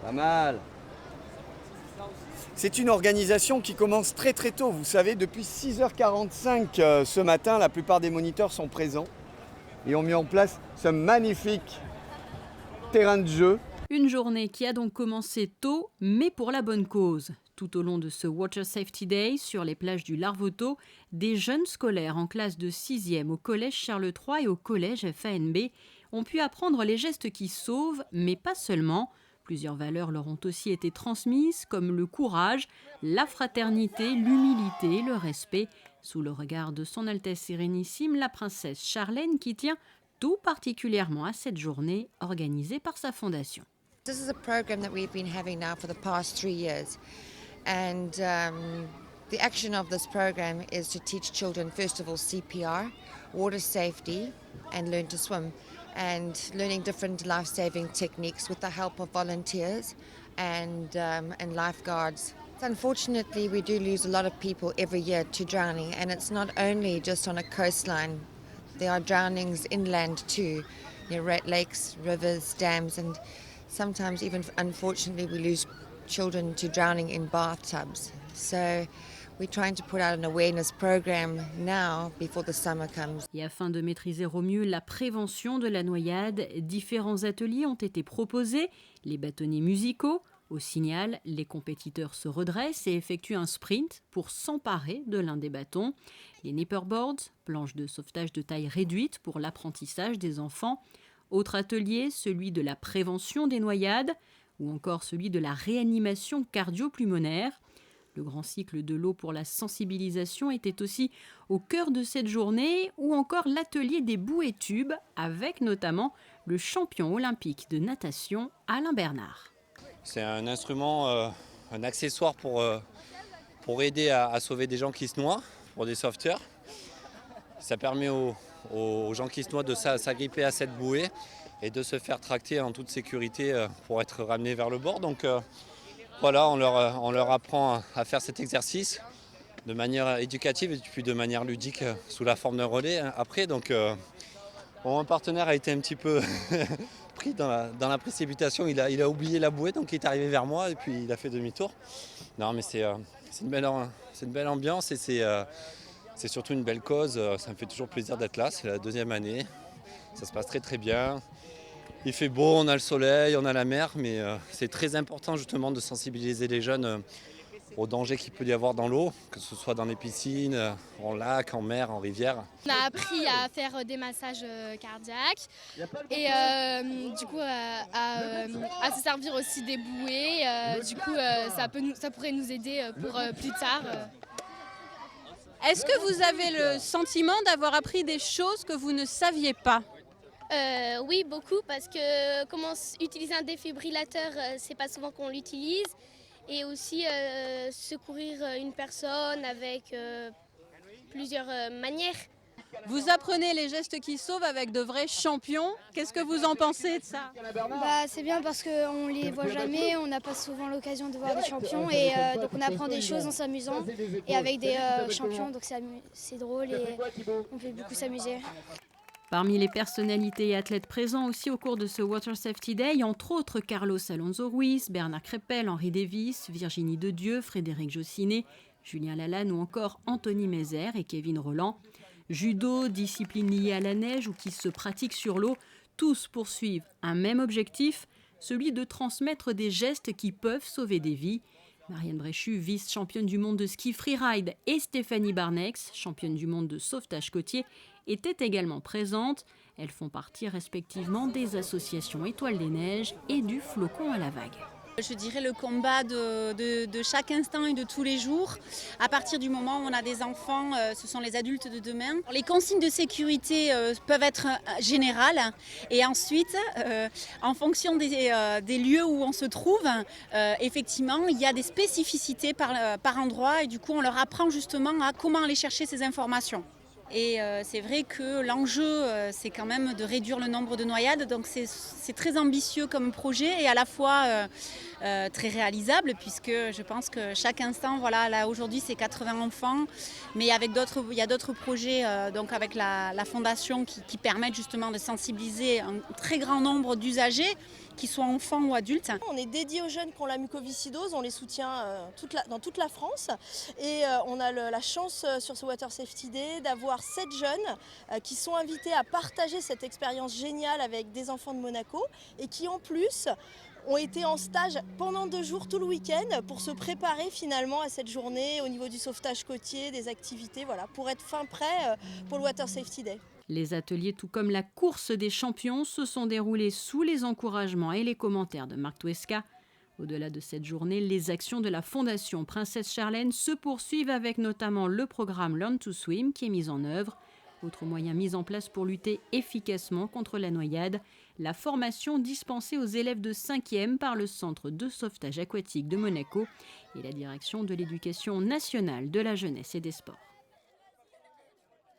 Pas mal. C'est une organisation qui commence très très tôt. Vous savez, depuis 6h45 ce matin, la plupart des moniteurs sont présents et ont mis en place ce magnifique terrain de jeu. Une journée qui a donc commencé tôt, mais pour la bonne cause. Tout au long de ce Water Safety Day, sur les plages du Larvoto, des jeunes scolaires en classe de 6e au collège Charles III et au collège FANB ont pu apprendre les gestes qui sauvent, mais pas seulement. Plusieurs valeurs leur ont aussi été transmises, comme le courage, la fraternité, l'humilité, le respect, sous le regard de son Altesse Sérénissime, la princesse Charlène, qui tient tout particulièrement à cette journée organisée par sa fondation. This is a program that we've been having now for the past 3 years. And the action of this program is to teach children, first of all, CPR, water safety, and learn to swim. And learning different life-saving techniques with the help of volunteers and lifeguards. Unfortunately, we do lose a lot of people every year to drowning, and it's not only just on a coastline. There are drownings inland too, lakes, rivers, dams, and sometimes even, unfortunately, we lose children to drowning in bathtubs. So we're trying to put out an awareness program now before the summer comes. Et afin de maîtriser au mieux la prévention de la noyade, différents ateliers ont été proposés, les bâtonnets musicaux. Au signal, les compétiteurs se redressent et effectuent un sprint pour s'emparer de l'un des bâtons. Les nipperboards, planches de sauvetage de taille réduite pour l'apprentissage des enfants. Autre atelier, celui de la prévention des noyades ou encore celui de la réanimation cardio-pulmonaire. Le grand cycle de l'eau pour la sensibilisation était aussi au cœur de cette journée, ou encore l'atelier des bouées tubes avec notamment le champion olympique de natation Alain Bernard. C'est un instrument, un accessoire pour aider à sauver des gens qui se noient, pour des sauveteurs. Ça permet aux gens qui se noient de s'agripper à cette bouée et de se faire tracter en toute sécurité pour être ramenés vers le bord. Donc voilà, on leur apprend à faire cet exercice de manière éducative et puis de manière ludique sous la forme d'un relais après. Donc mon partenaire a été un petit peu pris dans la précipitation, il a oublié la bouée, donc il est arrivé vers moi et puis il a fait demi-tour. Non mais c'est une belle ambiance et c'est surtout une belle cause. Ça me fait toujours plaisir d'être là, c'est la 2e année, ça se passe très très bien. Il fait beau, on a le soleil, on a la mer, mais c'est très important justement de sensibiliser les jeunes aux dangers qu'il peut y avoir dans l'eau, que ce soit dans les piscines, en lac, en mer, en rivière. On a appris à faire des massages cardiaques et du coup à se servir aussi des bouées. Du coup ça pourrait nous aider pour plus tard. Est-ce que vous avez le sentiment d'avoir appris des choses que vous ne saviez pas ? Oui, beaucoup, parce que comment utiliser un défibrillateur, c'est pas souvent qu'on l'utilise. Et aussi secourir une personne avec plusieurs manières. Vous apprenez les gestes qui sauvent avec de vrais champions. Qu'est-ce que vous en pensez de ça ? C'est bien parce qu'on ne les voit jamais, on n'a pas souvent l'occasion de voir des champions et donc on apprend des choses en s'amusant et avec des champions, donc c'est drôle et on peut beaucoup s'amuser. Parmi les personnalités et athlètes présents aussi au cours de ce Water Safety Day, entre autres Carlos Alonso Ruiz, Bernard Crépel, Henri Davis, Virginie Dedieu, Frédéric Jossinet, Julien Lalanne ou encore Anthony Mézère et Kevin Roland. Judo, discipline liée à la neige ou qui se pratique sur l'eau, tous poursuivent un même objectif, celui de transmettre des gestes qui peuvent sauver des vies. Marianne Bréchu, vice-championne du monde de ski freeride, et Stéphanie Barnex, championne du monde de sauvetage côtier, étaient également présentes. Elles font partie respectivement des associations Étoiles des Neiges et du Flocon à la Vague. Je dirais le combat de chaque instant et de tous les jours. À partir du moment où on a des enfants, ce sont les adultes de demain. Les consignes de sécurité peuvent être générales et ensuite, en fonction des lieux où on se trouve, effectivement, il y a des spécificités par endroit et du coup, on leur apprend justement à comment aller chercher ces informations. Et c'est vrai que l'enjeu, c'est quand même de réduire le nombre de noyades. Donc c'est très ambitieux comme projet et à la fois très réalisable, puisque je pense que chaque instant, voilà, là aujourd'hui c'est 80 enfants, mais il y a d'autres projets donc avec la fondation qui permettent justement de sensibiliser un très grand nombre d'usagers, qu'ils soient enfants ou adultes. On est dédié aux jeunes qui ont la mucoviscidose, on les soutient dans toute la France et on a la chance sur ce Water Safety Day d'avoir 7 jeunes qui sont invités à partager cette expérience géniale avec des enfants de Monaco et qui en plus ont été en stage pendant 2 jours tout le week-end pour se préparer finalement à cette journée au niveau du sauvetage côtier, des activités, voilà, pour être fin prêt pour le Water Safety Day. Les ateliers, tout comme la course des champions, se sont déroulés sous les encouragements et les commentaires de Marc Toesca. Au-delà de cette journée, les actions de la Fondation Princesse Charlène se poursuivent avec notamment le programme Learn to Swim qui est mis en œuvre. Autre moyen mis en place pour lutter efficacement contre la noyade, la formation dispensée aux élèves de 5e par le Centre de sauvetage aquatique de Monaco et la direction de l'éducation nationale de la jeunesse et des sports.